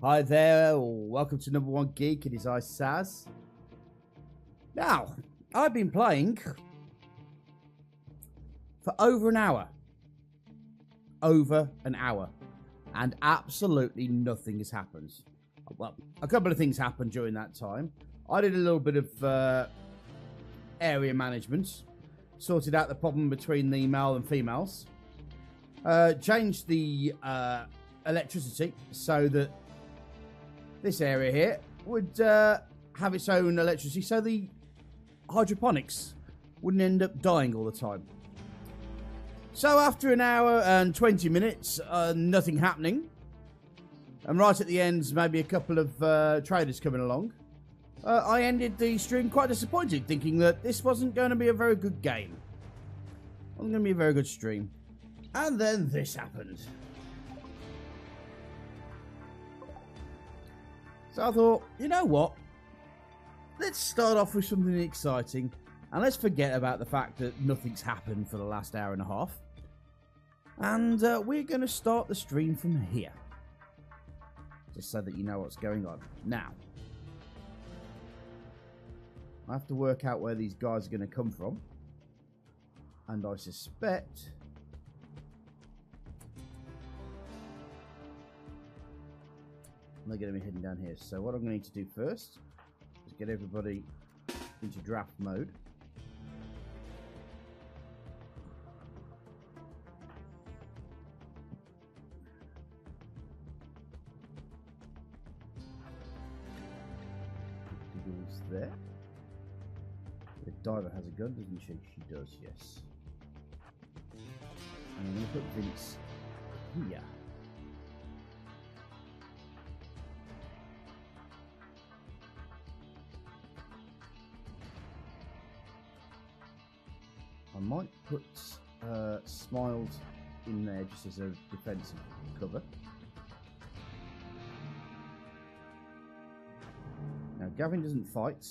Hi there, welcome to Number One Geek. It is I, Saz. Now, I've been playing for over an hour. And absolutely nothing has happened. Well, a couple of things happened during that time. I did a little bit of area management. Sorted out the problem between the male and females. Changed the electricity so that this area here would have its own electricity, so the hydroponics wouldn't end up dying all the time. So after an hour and 20 minutes, nothing happening, and right at the end, maybe a couple of traders coming along, I ended the stream quite disappointed, thinking that this wasn't going to be a very good game. Wasn't going to be a very good stream. And then this happened. So I thought, you know what? Let's start off with something exciting. And let's forget about the fact that nothing's happened for the last hour and a half. And we're going to start the stream from here. Just so that you know what's going on. Now, I have to work out where these guys are going to come from. And I suspect they're going to be heading down here. So what I'm going to need to do first is get everybody into draft mode. Diggle's there. The diver has a gun, doesn't she? She does, yes. And I'm going to put Vince here. I might put Smiles in there just as a defensive cover. Now Gavin doesn't fight,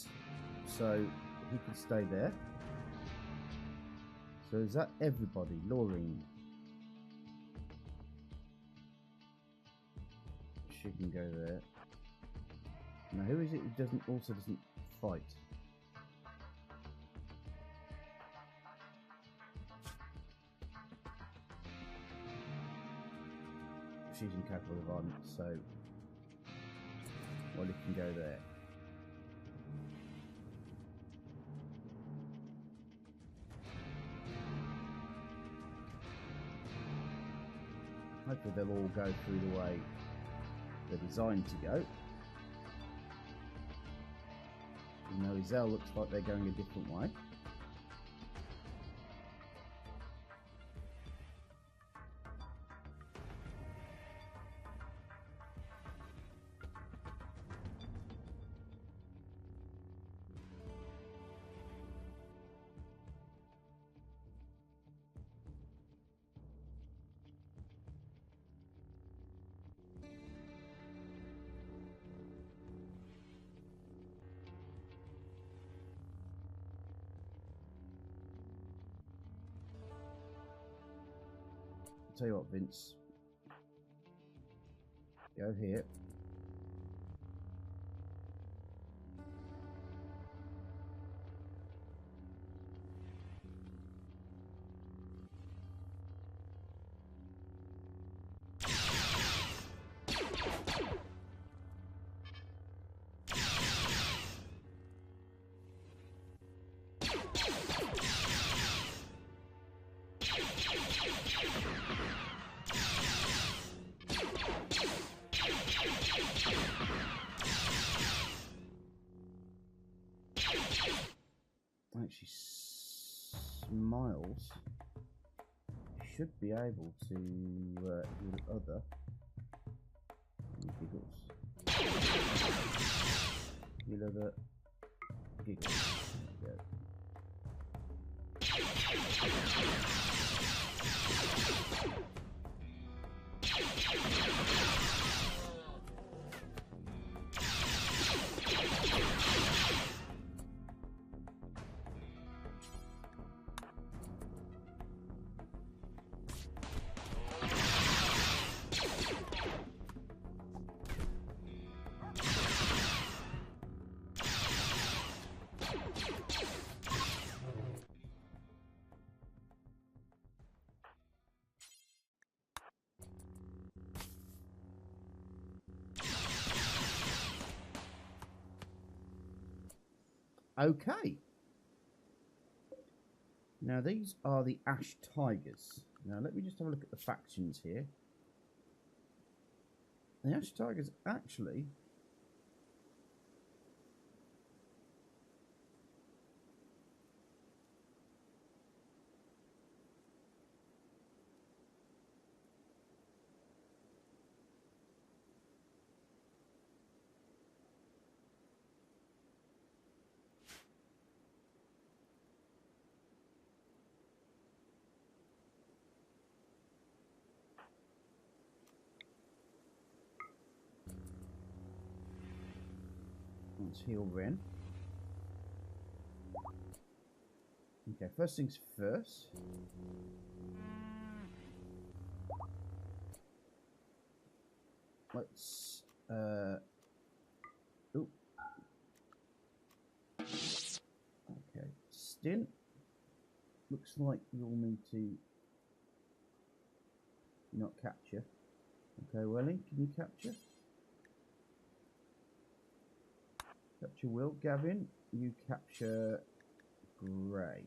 so he can stay there. So is that everybody? Laureen. She can go there. Now who is it who also doesn't fight? She's incapable of violence, so Wally can go there. Hopefully they'll all go through the way they're designed to go. Even though Izelle looks like they're going a different way. Tell you what, Vince, go here. Actually, Smiles should be able to heal other Giggles. Heal other Giggles. There we go. Okay. Now, these are the Ash Tigers. Now, let me just have a look at the factions here. The Ash Tigers actually... Let's heal Ren. Okay, first things first. Let's ooh. Okay, stint. Looks like you'll need to not capture. Okay, Welling, can you capture? Capture Will. Gavin, you capture Grey.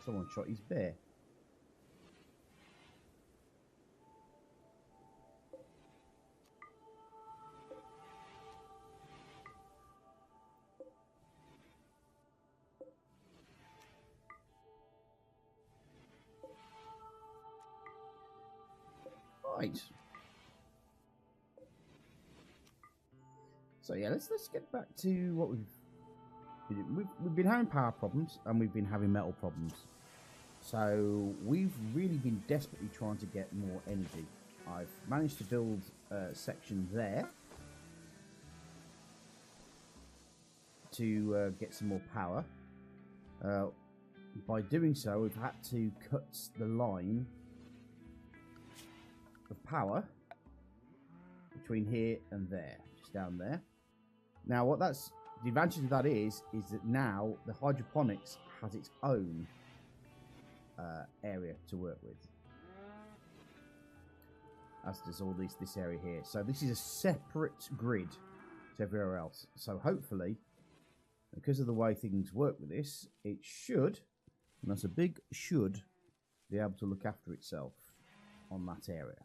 Someone shot his bear. Right. So yeah, let's get back to what we've been having power problems and we've been having metal problems. So we've really been desperately trying to get more energy. I've managed to build a section there to get some more power. By doing so, we've had to cut the line of power between here and there, just down there. Now, what that's the advantage of that is that now the hydroponics has its own area to work with, as does all this area here. So this is a separate grid to everywhere else. So hopefully, because of the way things work with this, it should, and that's a big should, be able to look after itself on that area.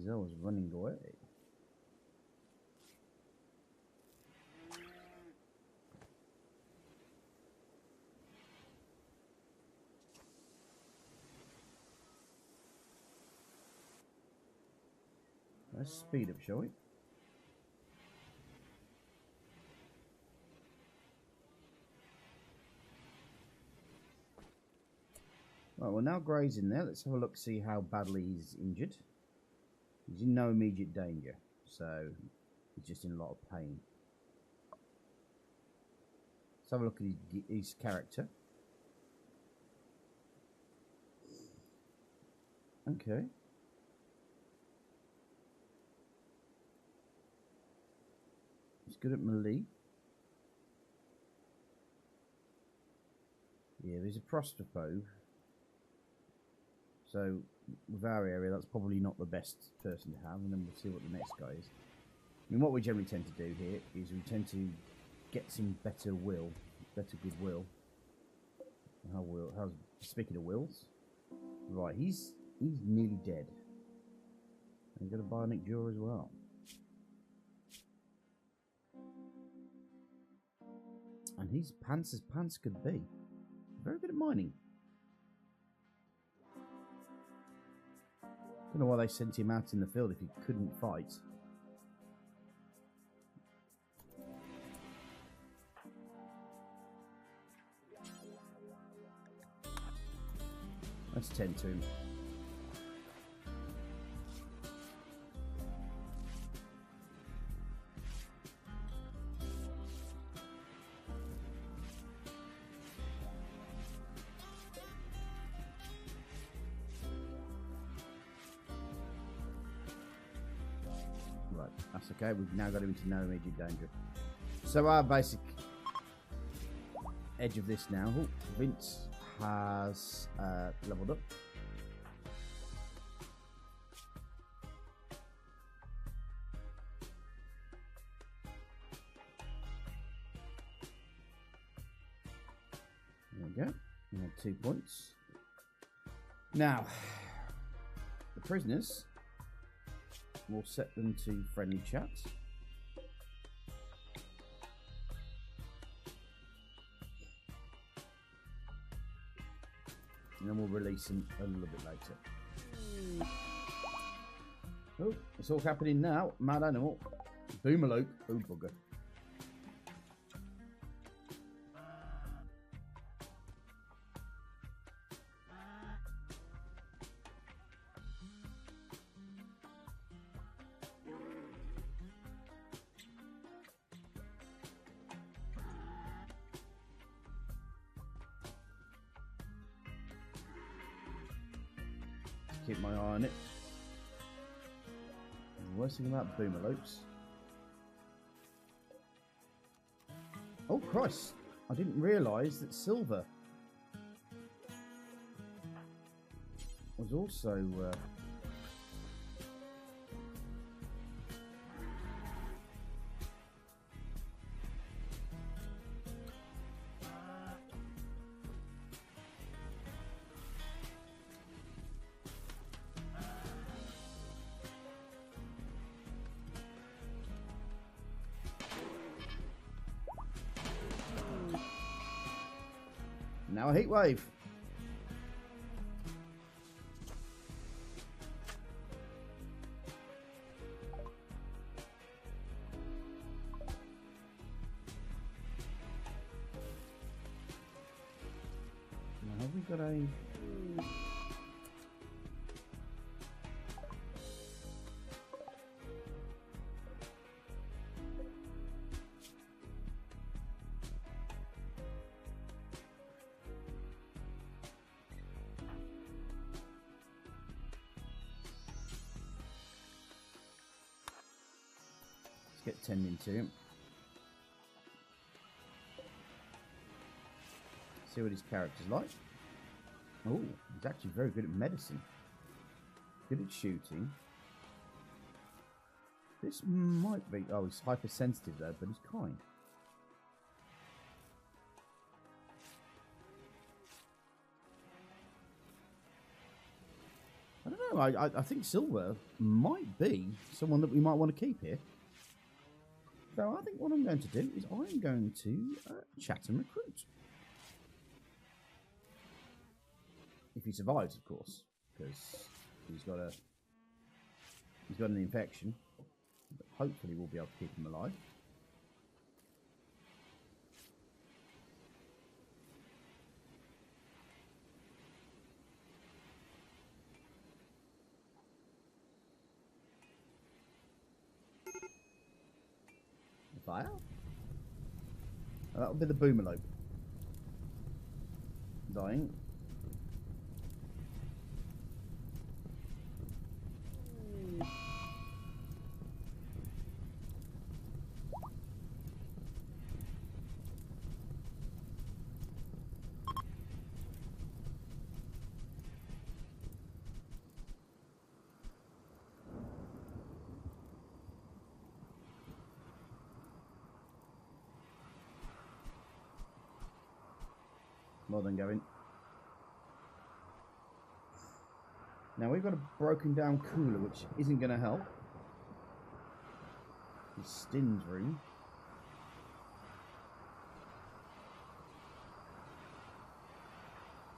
Zelda's running away. Let's speed up, shall we? Right, well now Grey's in there. Let's have a look, see how badly he's injured. He's in no immediate danger, so he's just in a lot of pain. Let's have a look at his character. Okay. He's good at melee. Yeah, there's a prostrophobe. So, with our area, that's probably not the best person to have, and then we'll see what the next guy is. I mean, what we generally tend to do here is we tend to get some better goodwill. Speaking of wills, right, he's nearly dead. And he's got a bionic jaw as well. And he's pants as pants could be. Very good at mining. Don't know why they sent him out in the field if he couldn't fight. Let's tend to him. That's okay. We've now got him into no immediate danger. So our basic edge of this now. Oh, Vince has leveled up. There we go. We have 2 points. Now, the prisoners, we'll set them to friendly chat. And then we'll release them a little bit later. Oh, it's all happening now. Mad animal. Boomalope. Oh, bugger. Keep my eye on it. The worst thing about boomalopes. Oh Christ! I didn't realise that silver was also now a heat wave. Now have we got a get 10 into him. See what his character's like. Oh, he's actually very good at medicine. Good at shooting. This might be... Oh, he's hypersensitive though, but he's kind. I don't know. I think Silver might be someone that we might want to keep here. So I think what I'm going to do is I'm going to chat and recruit. If he survives, of course, because he's got an infection. But hopefully we'll be able to keep him alive. Fire. Oh, that'll be the boomalope. Dying. Well done, Gavin. Now we've got a broken down cooler, which isn't going to help. It's Stin's room.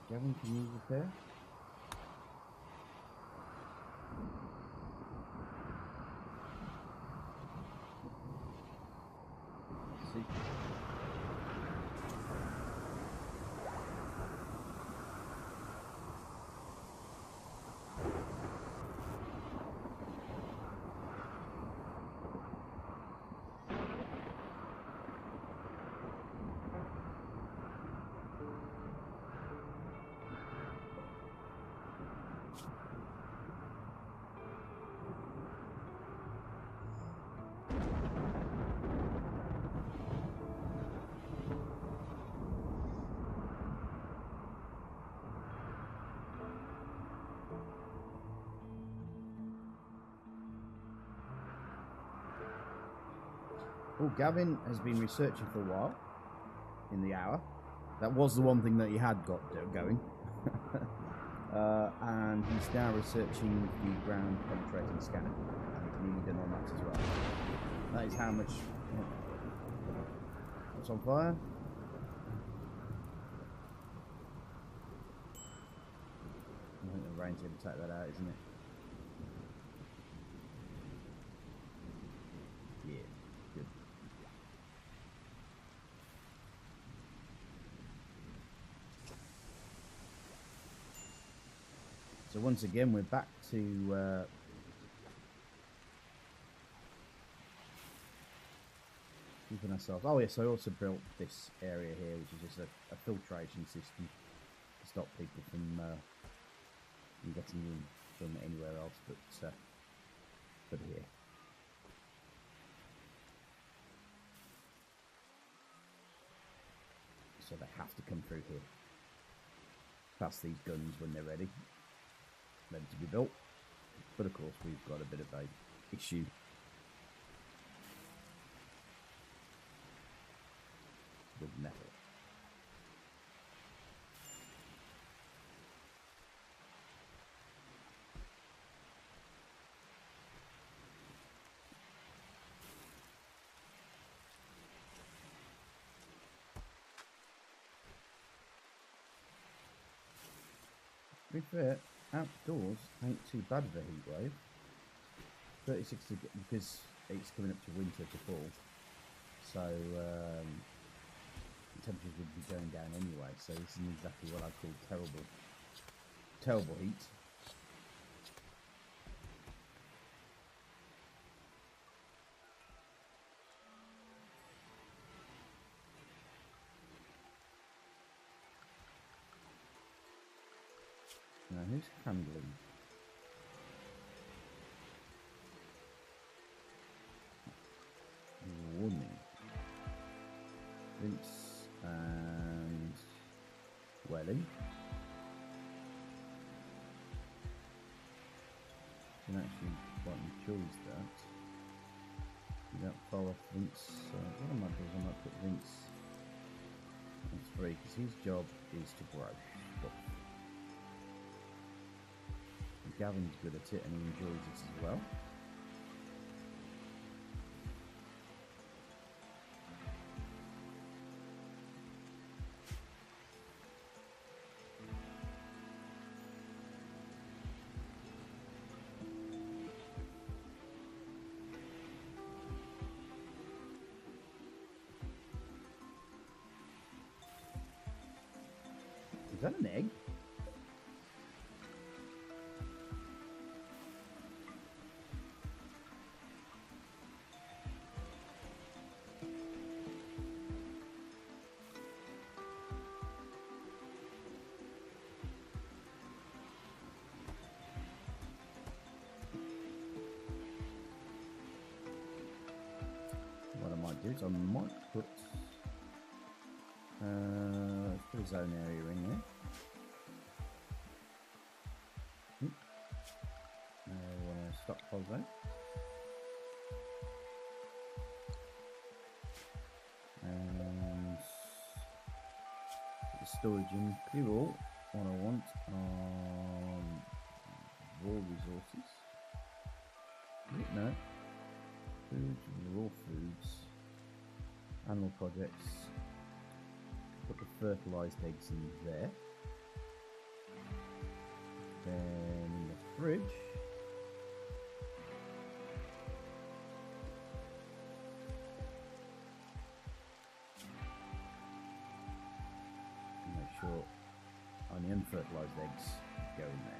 Gavin, can you repair? See. Oh, Gavin has been researching for a while. In the hour. That was the one thing that he had got going. And he's now researching the ground penetrating scanner. And he's nearly done on that as well. That is how much... What's on fire? I think the rain's going to take that out, isn't it? Yeah, good. So once again, we're back to keeping ourselves. Oh yes, I also built this area here, which is just a filtration system to stop people from getting in from anywhere else but here. So they have to come through here. Past these guns when they're ready to be built. But of course we've got a bit of a issue with metal. To be fair, outdoors ain't too bad of a heat wave. 36 because it's coming up to winter to fall, so the temperatures would be going down anyway. So this isn't exactly what I call terrible heat. Now who's handling? Warning. Vince and Welling. You can actually quite choose that. You don't follow Vince. What I might do is I might put Vince on 3 because his job is to grow stuff. And Gavin's good at it and he enjoys it as well. Is that an egg? What I might do is I might put let's put a zone area in there. We want to stockpile zone. And the storage in fuel. What I want are raw resources. No. Food, raw foods, animal projects. Put the fertilized eggs in there. Then in the fridge. Make sure only unfertilized eggs go in there.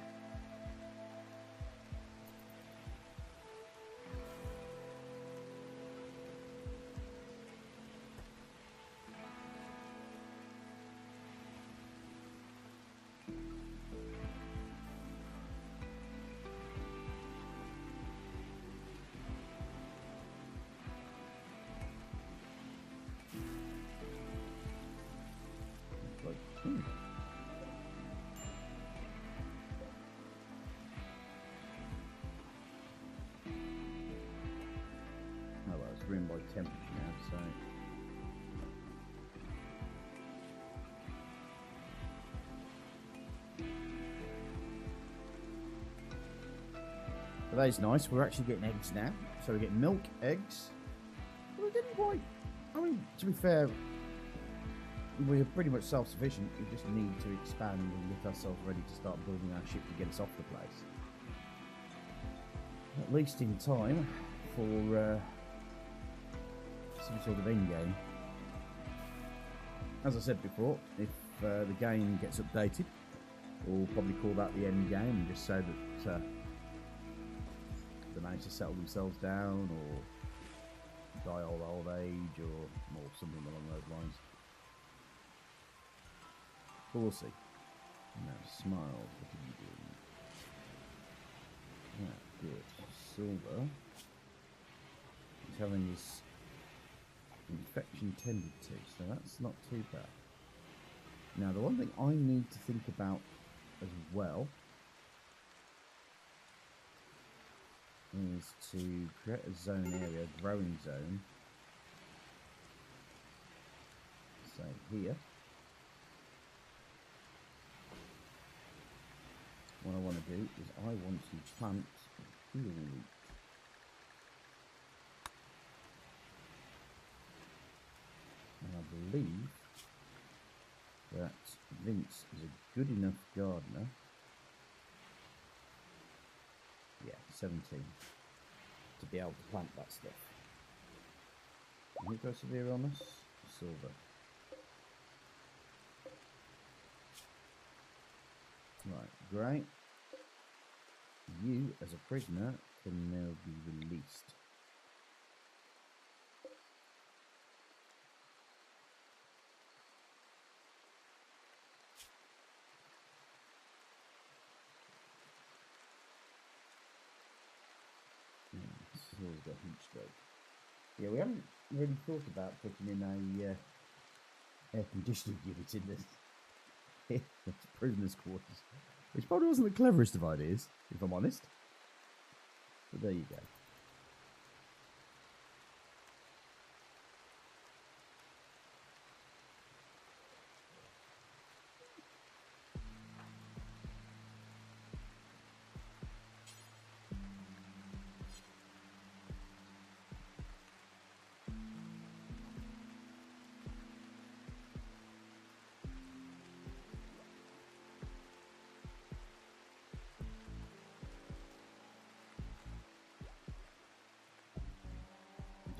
Oh well, it's ruined by temperature now, But that is nice. We're actually getting eggs now. So we're getting milk, eggs. We're getting quite... I mean, to be fair, we're pretty much self-sufficient. We just need to expand and get ourselves ready to start building our ship to get us off the place. At least in time for some sort of end game. As I said before, if the game gets updated, we'll probably call that the end game and just say that they manage to settle themselves down or die old age or something along those lines. But we'll see. Now, smile. What are you doing? Yeah, good. Silver. He's having his infection tended to, so that's not too bad. Now, the one thing I need to think about as well is to create a zone area, a growing zone. So here. What I want to do is I want to plant fuel root. And I believe that Vince is a good enough gardener. Yeah, 17 to be able to plant that stuff. And who persevere on us? Silver. Right, great. You, as a prisoner, can now be released. Silver's got heat stroke. Yeah, we haven't really thought about putting in a air conditioning unit in this. It's prisoners' quarters. Which probably wasn't the cleverest of ideas, if I'm honest. But there you go.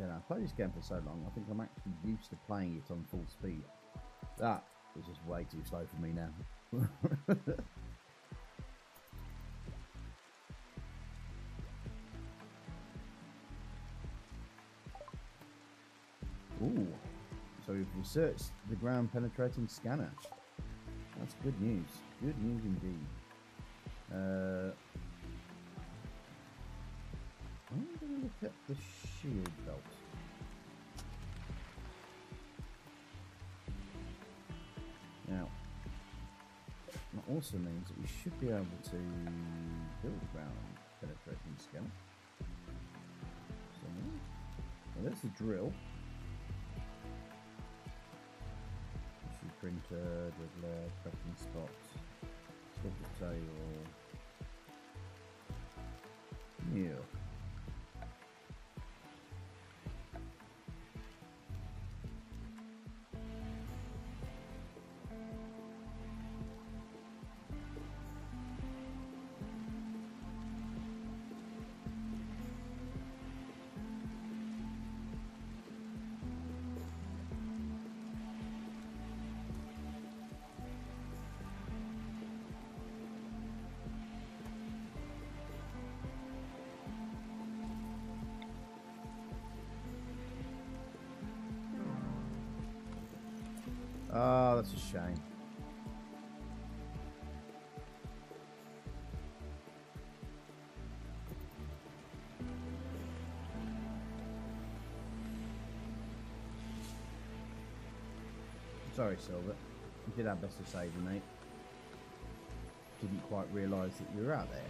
I've played this game for so long, I think I'm actually used to playing it on full speed. That is just way too slow for me now. Ooh, so we've researched the ground penetrating scanner. That's good news. Good news indeed. I'm going to look at the shield belt. Now, that also means that we should be able to build a ground penetrating scanner. So, well, there's the drill. Issue printer, dribbler, cracking spots, sort of tail. Yeah. Oh, that's a shame. Sorry, Silver. You did our best to save you, mate. Didn't quite realise that you were out there.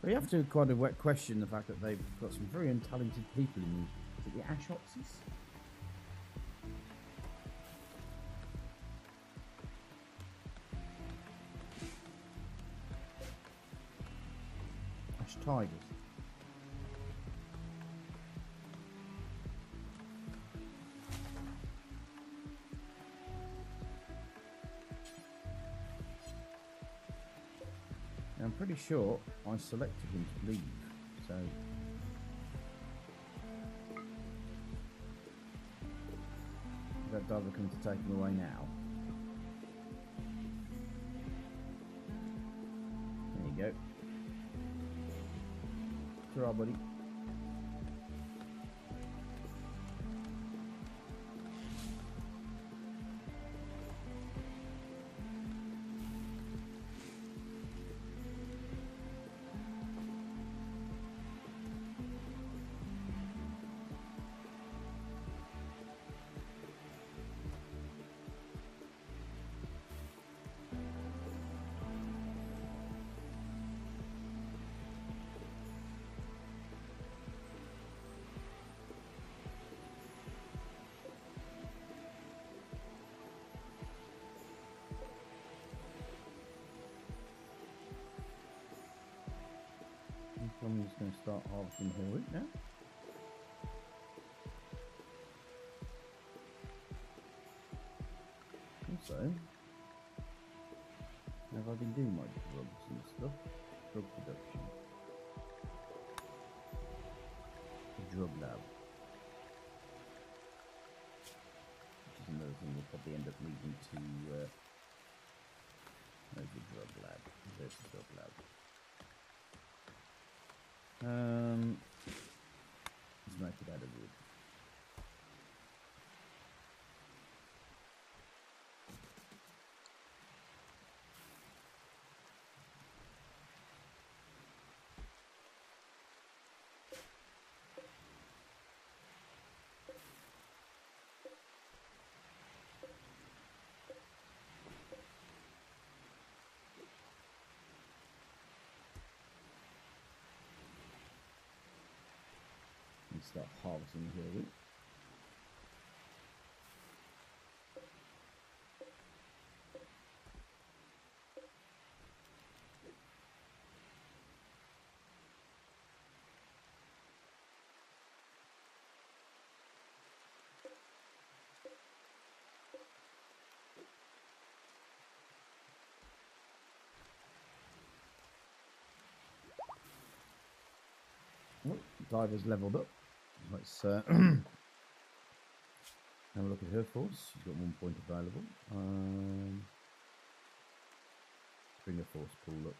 So you have to kind of question the fact that they've got some very untalented people in the Ashopsis. Ash Tigers. I'm pretty sure I selected him to leave, so is that diver coming to take him away now? There you go. Ta-ra, buddy. I'm just going to start harvesting here wheat now. Also, have I been doing my drugs and stuff? Drug production. Drug lab. Which is another thing we'll probably end up needing to there's the drug lab. There's the drug lab. Let's make it out of wood. Start harvesting here wheat. Oh, diver's leveled up. Let's have a look at her force. She's got 1 point available. Bring her force pool up.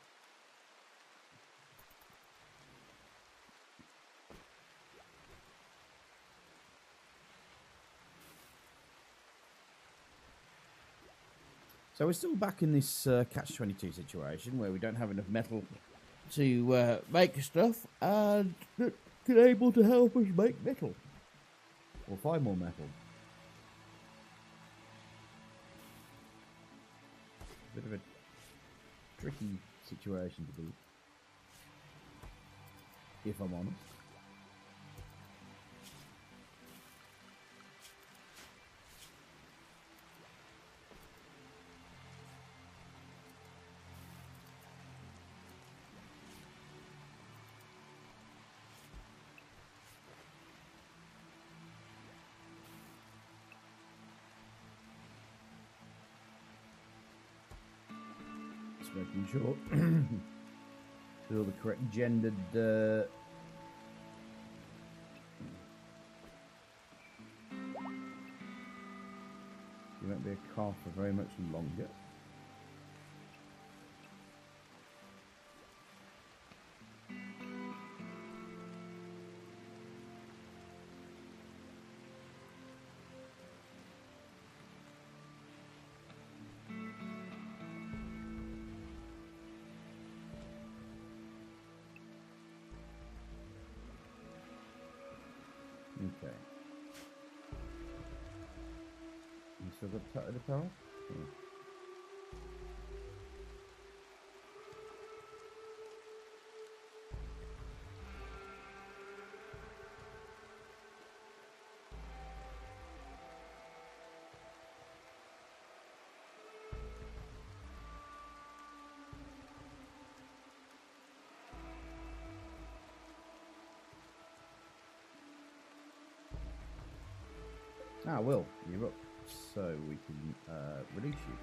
So we're still back in this catch-22 situation where we don't have enough metal to make stuff, and could able to help us make metal or find more metal. Bit of a tricky situation to be, if I'm honest. Making sure with all the correct gendered you won't be a calf for very much longer. Okay. You still got the power? Yeah. Ah, Will, you're up. So we can release you.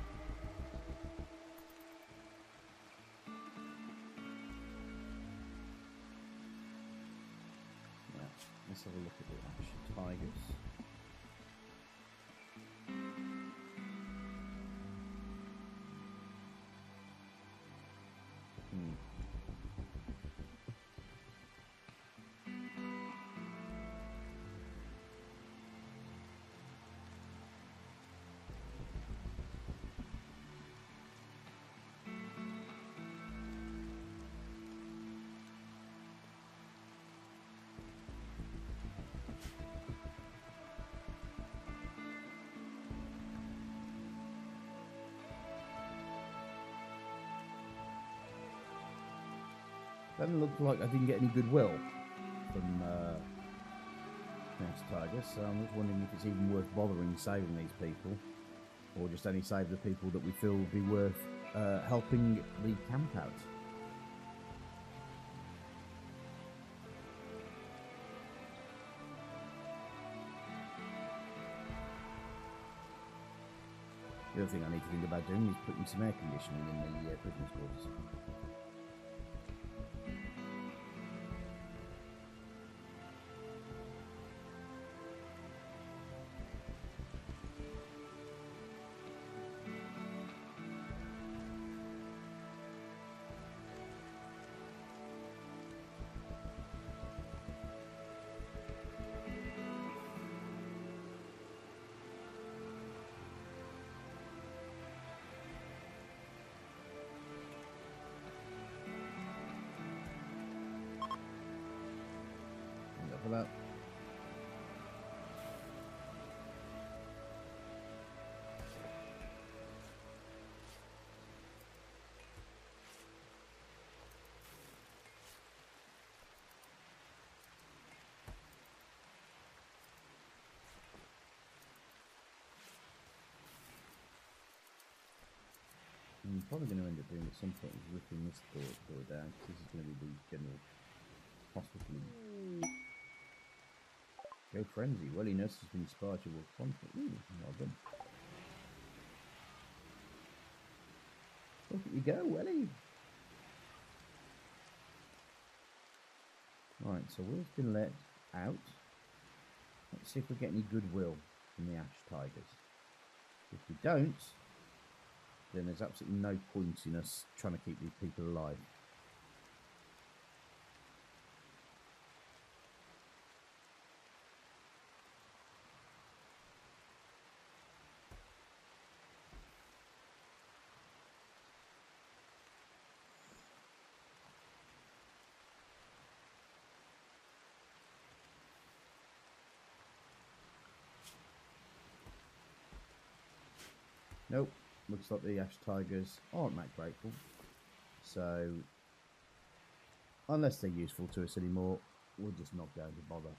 Yeah, let's have a look at the Ash Tigers. Doesn't look like I didn't get any goodwill from Ash Tigers, so I'm just wondering if it's even worth bothering saving these people, or just only save the people that we feel would be worth helping the camp out. The other thing I need to think about doing is putting some air conditioning in the prisoners' quarters. For that. I'm probably going to end up doing at some point is ripping this door down, because this is going to be the general hospital. Go frenzy. Well, he knows has been inspired to work conflict. Ooh, well done. Look at you go, Welly. Right, so Will's been let out. Let's see if we get any goodwill from the Ash Tigers. If we don't, then there's absolutely no point in us trying to keep these people alive. Nope, looks like the Ash Tigers aren't that grateful. So, unless they're useful to us anymore, we're just not going to bother.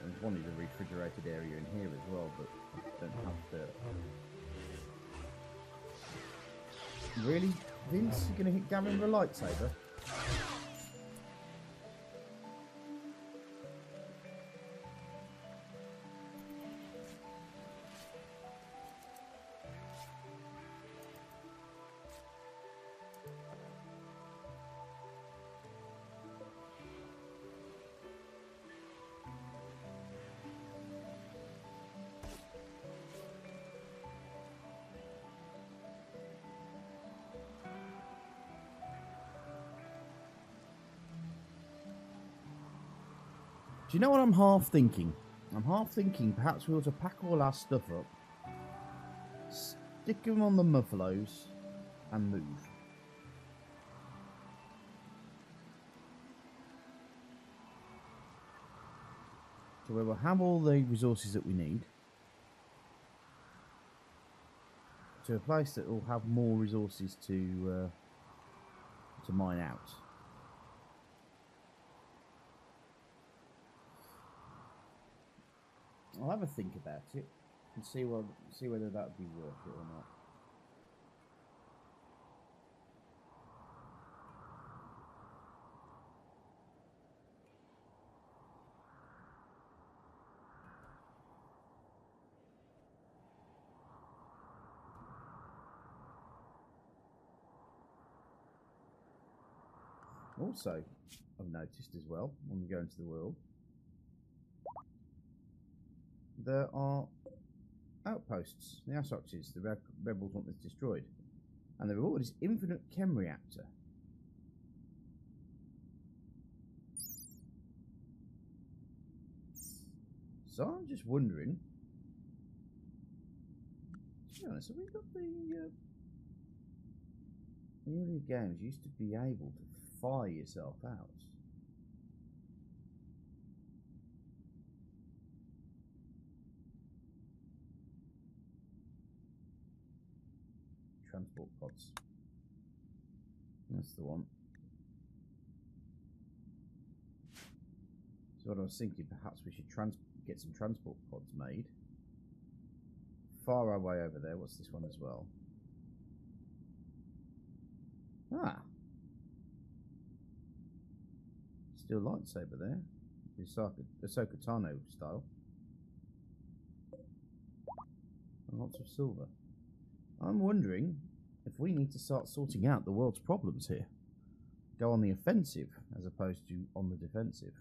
There's one is a refrigerated area in here as well, but don't have to. Really? Vince, you're going to hit Gavin with a lightsaber? Do you know what I'm half thinking? I'm half thinking perhaps we ought to pack all our stuff up, stick them on the muffaloes, and move. So we will have all the resources that we need. to a place that will have more resources to mine out. I'll have a think about it and see whether that would be worth it or not. Also, I've noticed as well, when we go into the world, there are outposts, the Asoxes, the rebels want this destroyed. And the reward is infinite chem reactor. So I'm just wondering, to be honest, have we got the earlier games used to be able to fire yourself out? Transport pods. That's the one. So what I was thinking, perhaps we should get some transport pods made. Far away over there. What's this one as well? Ah. Steel lightsaber there. Ahsoka Tano style. And lots of silver. I'm wondering if we need to start sorting out the world's problems here. Go on the offensive as opposed to on the defensive.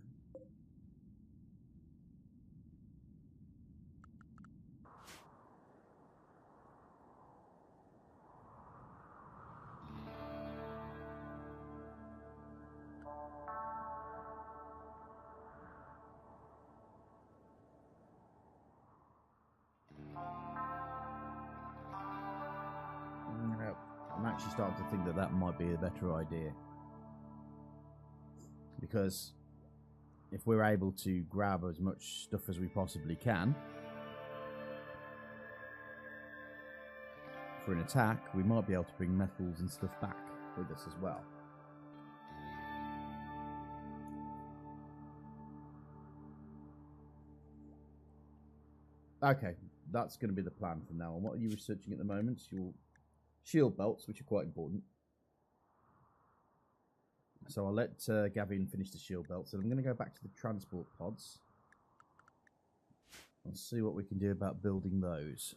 I'm actually starting to think that that might be a better idea, because if we're able to grab as much stuff as we possibly can for an attack, we might be able to bring metals and stuff back with us as well. Okay, that's going to be the plan from now on. What are you researching at the moment? Your shield belts, which are quite important. So I'll let Gavin finish the shield belts, and I'm going to go back to the transport pods and see what we can do about building those.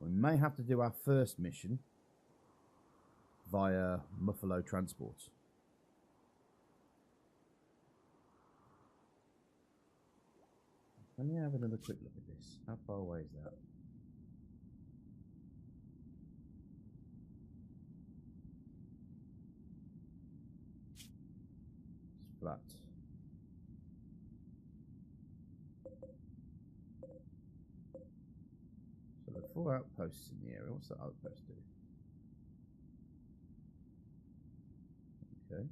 We may have to do our first mission via Muffalo Transport. Let me have another quick look at this. How far away is that? It's flat. So there are 4 outposts in the area. What's that outpost do? Okay.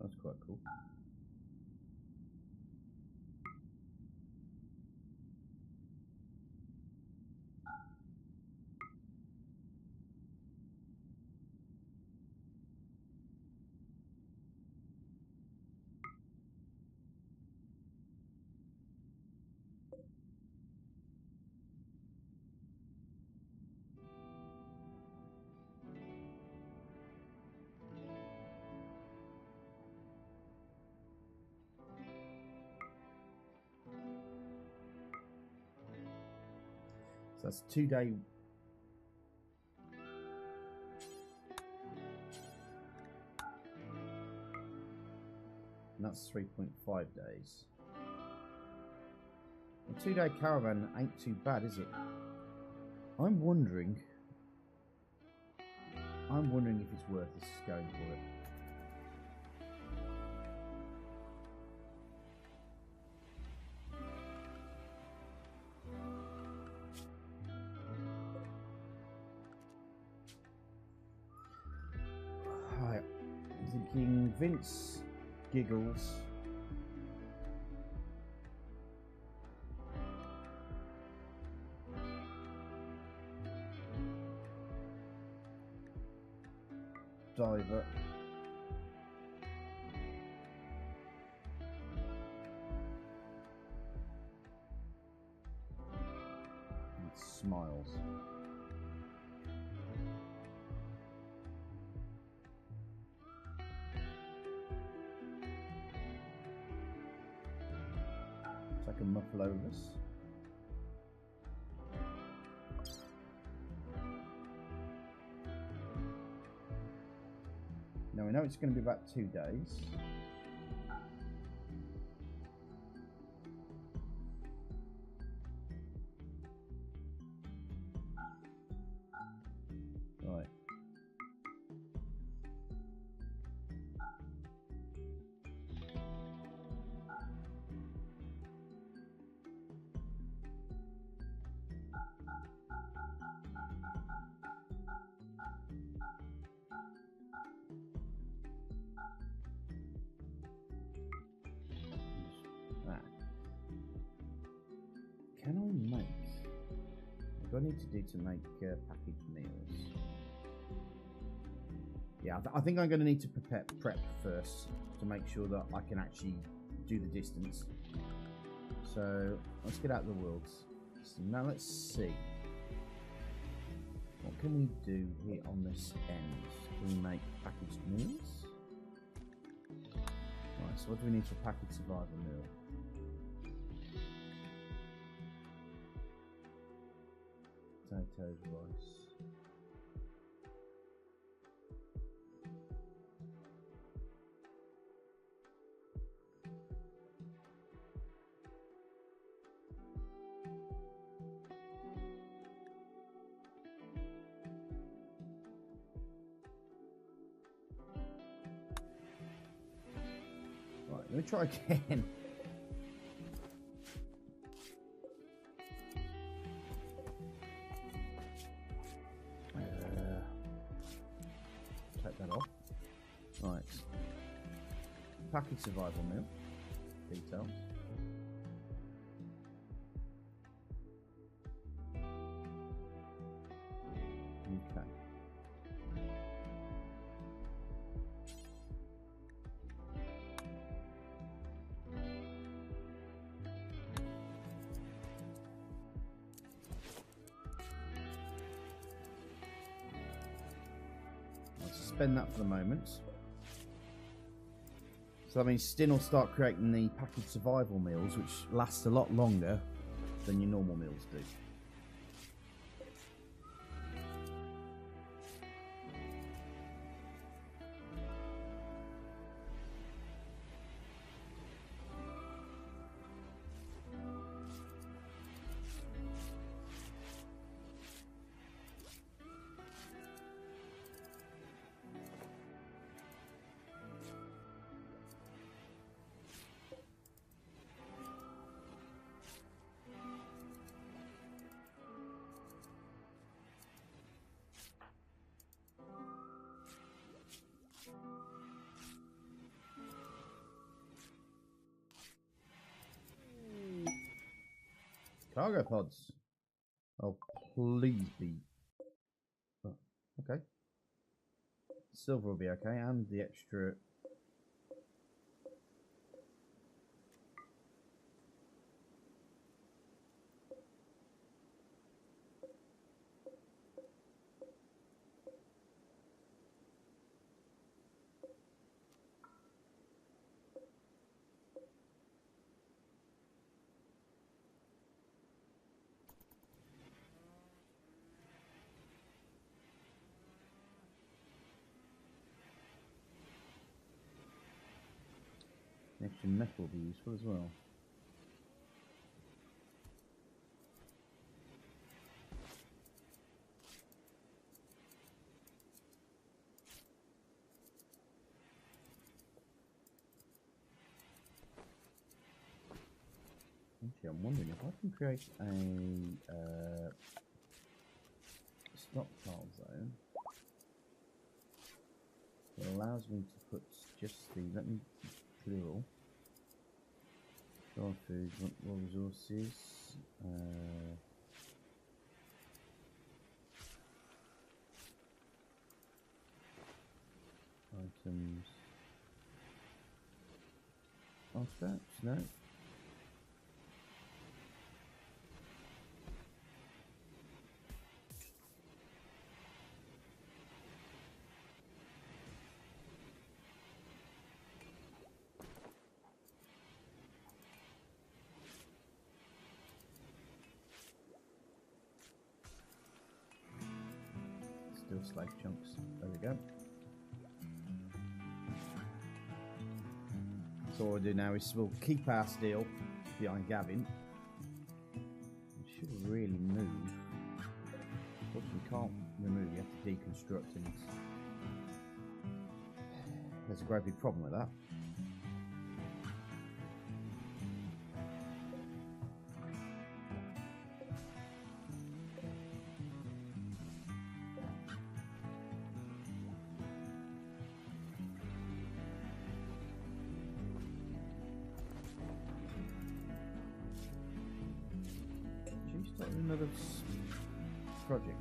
That's quite cool. So that's 2-day. And that's 3.5 days. A 2-day caravan ain't too bad, is it? I'm wondering if it's worth us going for it. making Vince giggles. Diver. And smiles. So I can muffle over us. Now we know it's going to be about 2 days. Right. Can I make? What do I need to do to make packaged meals? Yeah, I think I'm going to need to prep first to make sure that I can actually do the distance. So let's get out of the worlds. So now let's see. What can we do here on this end? Can we make packaged meals? Right, so what do we need for packaged survival meal? Potatoes, rice. Right, let me try again. Take that off. Right. Package survival meal. Details. Okay. Suspend that for the moment. So that means Stin will start creating the packaged survival meals, which last a lot longer than your normal meals do. Cargo pods. Oh, please be. Oh, okay. Silver will be okay, and the extra. Extra metal will be useful as well. Actually, I'm wondering if I can create a stockpile zone that allows me to put just see. Let me plural. Raw food, raw resources. Items. Artifacts? No. Still slag chunks. There we go. So what we'll do now is we'll keep our steel behind Gavin. It should really move. Of course we can't remove, you have to deconstruct, and there's a great big problem with that. Another project.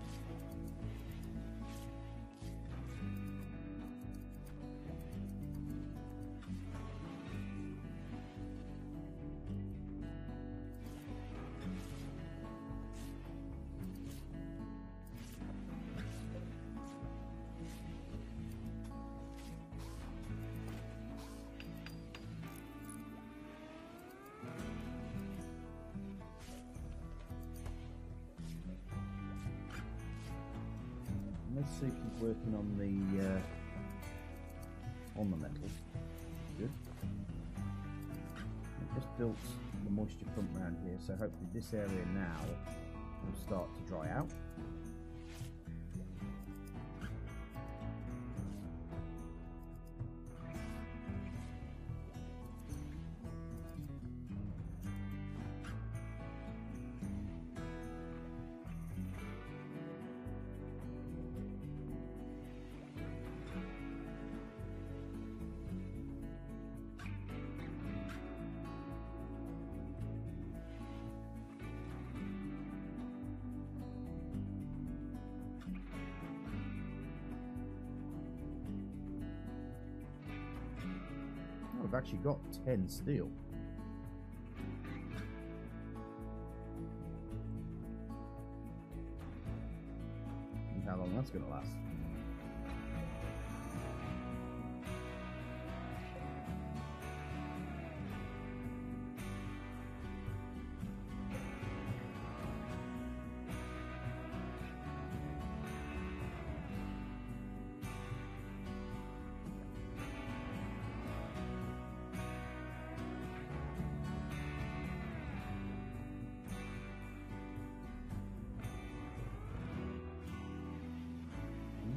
Let's see if he's working on the metal. Good. I've just built the moisture pump around here, so hopefully this area now will start to dry out. I've actually got 10 steel. And how long that's going to last.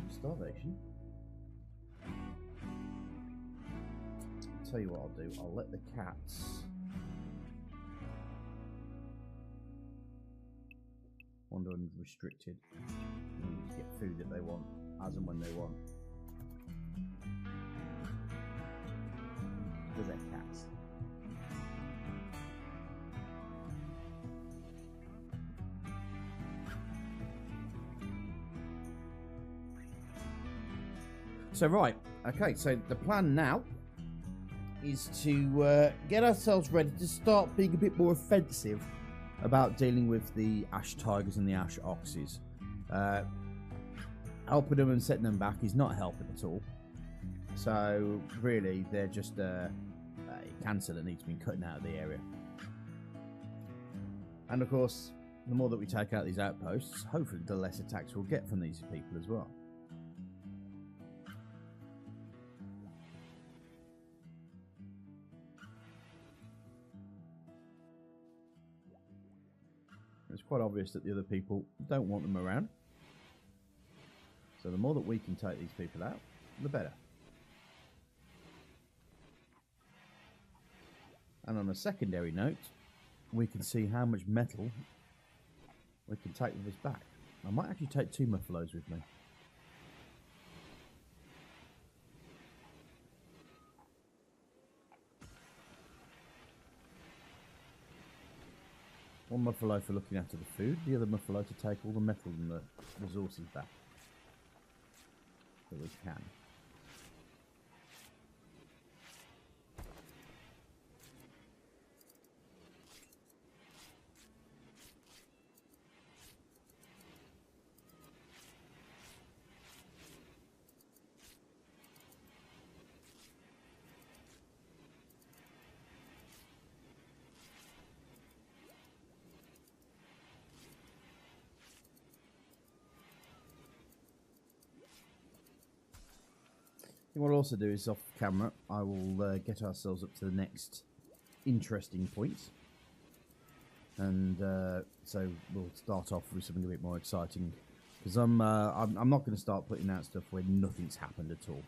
Starvation. Tell you what I'll do, I'll let the cats wander unrestricted and get food that they want as and when they want. Because they're cats. So right, okay, so the plan now is to get ourselves ready to start being a bit more offensive about dealing with the ash tigers and the ash oxes. Helping them and setting them back is not helping at all. So really, they're just a cancer that needs to be cutting out of the area. And of course, the more that we take out these outposts, hopefully the less attacks we'll get from these people as well. It's quite obvious that the other people don't want them around. So the more that we can take these people out, the better. And on a secondary note, we can see how much metal we can take with us back. I might actually take 2 muffalos with me. One Muffalo for looking after the food, the other Muffalo to take all the metal and the resources back that we can. What I'll also do is off camera, I will get ourselves up to the next interesting point, and so we'll start off with something a bit more exciting, because I'm not going to start putting out stuff where nothing's happened at all.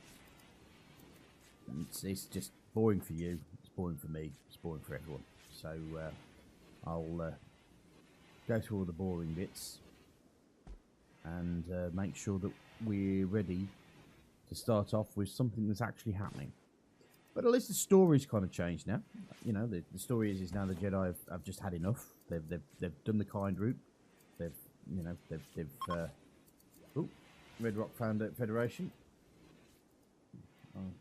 It's just boring for you, it's boring for me, it's boring for everyone. So I'll go through all the boring bits and make sure that we're ready to start off with something that's actually happening. But at least the story's kind of changed now. You know, the story is now the Jedi have just had enough. They've done the kind route. They've oh, Red Rock Federation.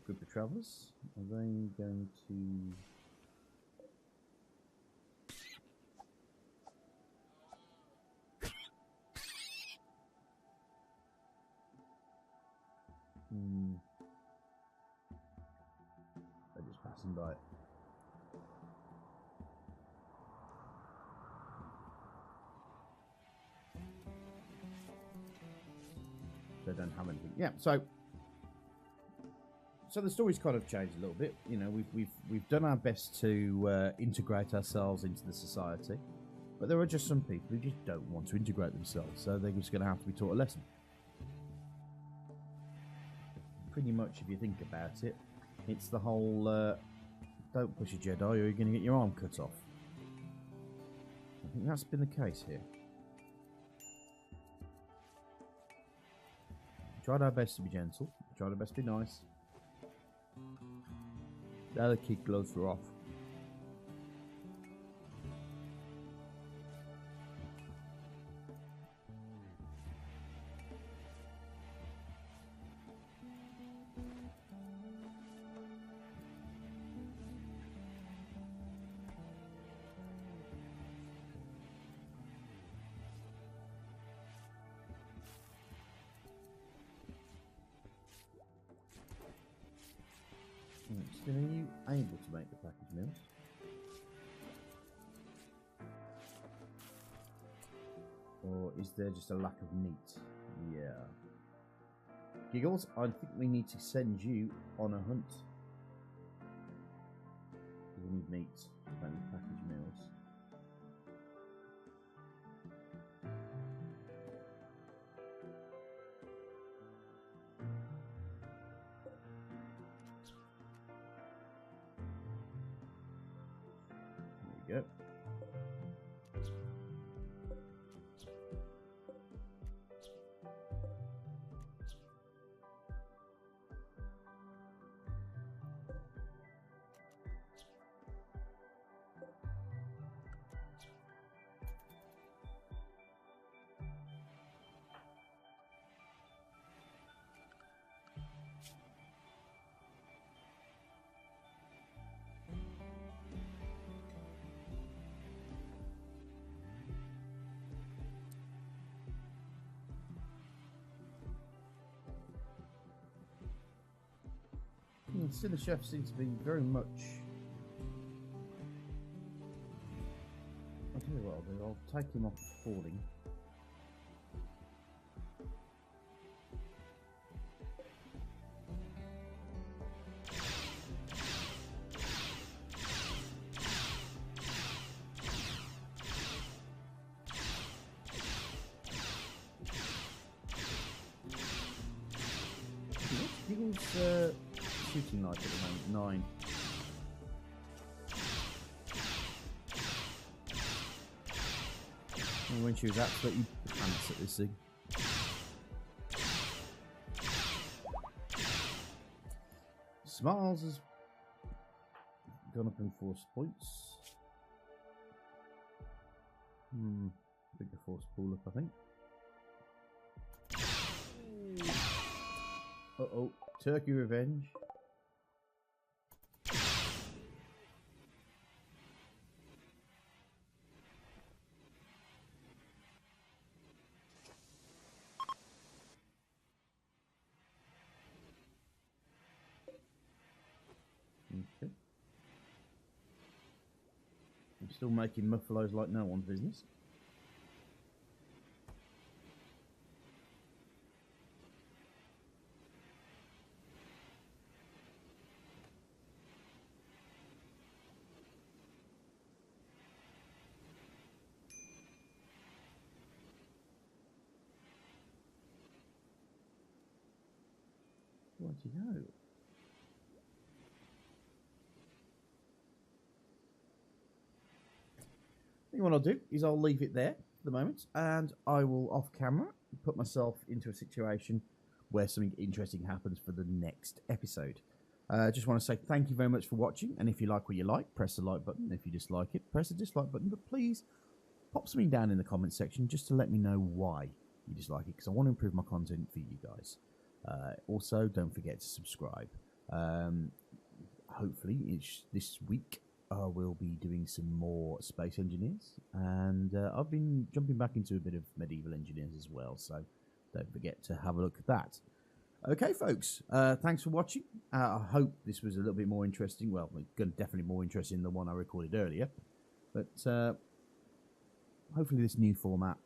Group of travellers. Are they going to? They're just passing by. They don't have anything. Yeah, so the story's kind of changed a little bit. You know, we've done our best to integrate ourselves into the society, but there are just some people who just don't want to integrate themselves, so they're just going to have to be taught a lesson. Pretty much, if you think about it, it's the whole don't push a Jedi or you're going to get your arm cut off. I think that's been the case here. We tried our best to be gentle, we tried our best to be nice. Now the kid gloves are off. Are you able to make the package meals? Or is there just a lack of meat? Yeah. Giggles, I think we need to send you on a hunt. We need meat to make the package meals. Yep. Still, the chef seems to be very much. I'll tell you what I'll do. I'll take him off falling. Giggles, shooting knife at the moment, 9. And when she was absolutely pants at this thing. Smiles has gone up in force points. Bigger force pull up, I think. Uh-oh. Turkey revenge. Okay. I'm still making muffalos like no one's business. Where'd you go? I think what I'll do is I'll leave it there for the moment, and I will, off camera, put myself into a situation where something interesting happens for the next episode. I just want to say thank you very much for watching, and if you like what you like, press the like button. If you dislike it, press the dislike button, but please pop something down in the comment section just to let me know why you dislike it, because I want to improve my content for you guys. Also, don't forget to subscribe. Hopefully, this week we'll be doing some more space engineers, and I've been jumping back into a bit of medieval engineers as well, so don't forget to have a look at that. Okay, folks, thanks for watching. I hope this was a little bit more interesting. Well, definitely more interesting than the one I recorded earlier, but hopefully this new format,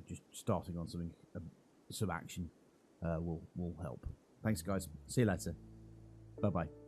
just starting on something, some action, will help. Thanks, guys. See you later. Bye-bye.